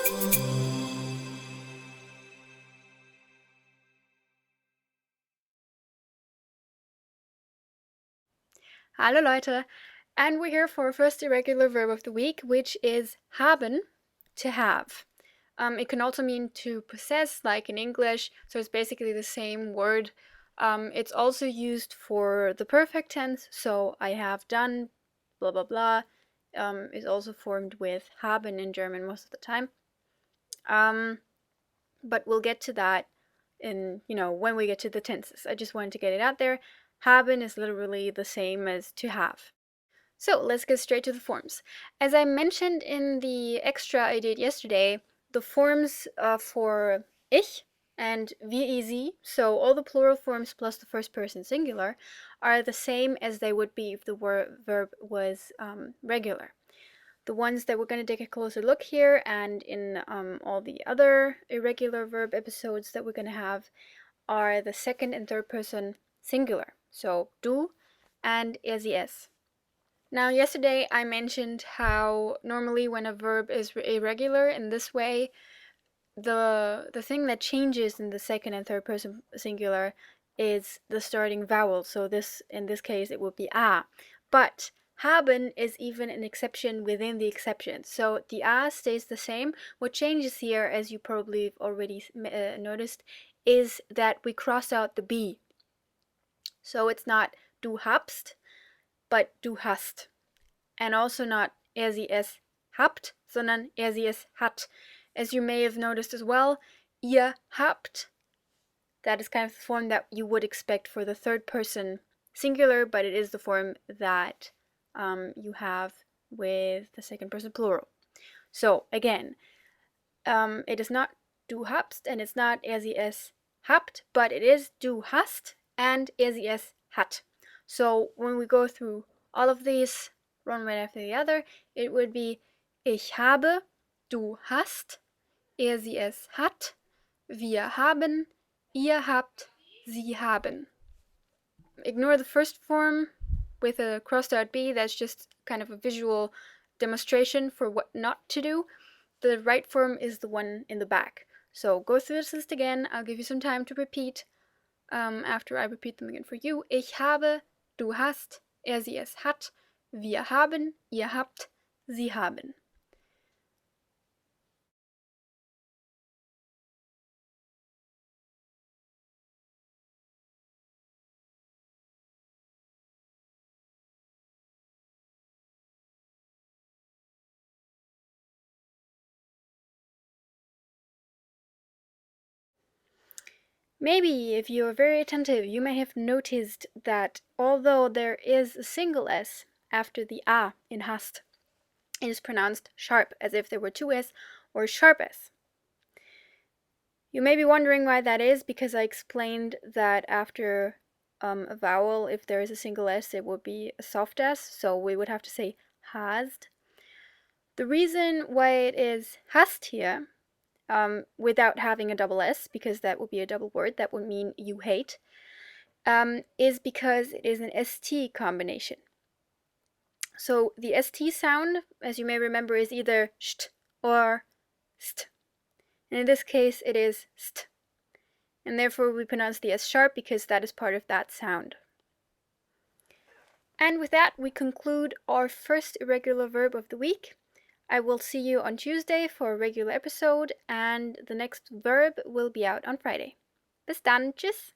Hallo Leute, and we're here for our first irregular verb of the week, which is haben, to have. It can also mean to possess, like in English, so it's basically the same word. It's also used for the perfect tense, so I have done, blah blah blah, is also formed with haben in German most of the time. But we'll get to that in, when we get to the tenses. I just wanted to get it out there. Haben is literally the same as to have. So let's get straight to the forms. As I mentioned in the extra I did yesterday, the forms for ich and wir, sie, so all the plural forms plus the first person singular, are the same as they would be if the verb was regular. The ones that we're going to take a closer look here and in all the other irregular verb episodes that we're going to have are the second and third person singular. So du and er, sie, es. Now, yesterday I mentioned how normally when a verb is irregular in this way, the thing that changes in the second and third person singular is the starting vowel. So in this case it would be a. But haben is even an exception within the exception. So the a stays the same. What changes here, as you probably already noticed, is that we cross out the b. So it's not du habst, but du hast. And also not er, sie, es habt, sondern er, sie, es hat. As you may have noticed as well, ihr habt, that is kind of the form that you would expect for the third person singular, but it is the form that you have with the second person plural. So again, it is not du habst and it's not er, sie, es habt, but it is du hast and er, sie, es hat. So when we go through all of these, one right after the other, it would be ich habe, du hast, er, sie, es hat, wir haben, ihr habt, sie haben. Ignore the first form with a crossed out b, that's just kind of a visual demonstration for what not to do. The right form is the one in the back. So go through this list again. I'll give you some time to repeat after I repeat them again for you. Ich habe, du hast, er, sie, es hat, wir haben, ihr habt, sie haben. Maybe, if you are very attentive, you may have noticed that although there is a single s after the a in hast, it is pronounced sharp, as if there were two s, or sharp s. You may be wondering why that is, because I explained that after a vowel, if there is a single s, it would be a soft s, so we would have to say hast. The reason why it is hast here, without having a double S, because that would be a double word, that would mean you hate, is because it is an ST combination. So the ST sound, as you may remember, is either st or st. And in this case, it is st. And therefore we pronounce the S sharp because that is part of that sound. And with that, we conclude our first irregular verb of the week. I will see you on Tuesday for a regular episode, and the next verb will be out on Friday. Bis dann, tschüss!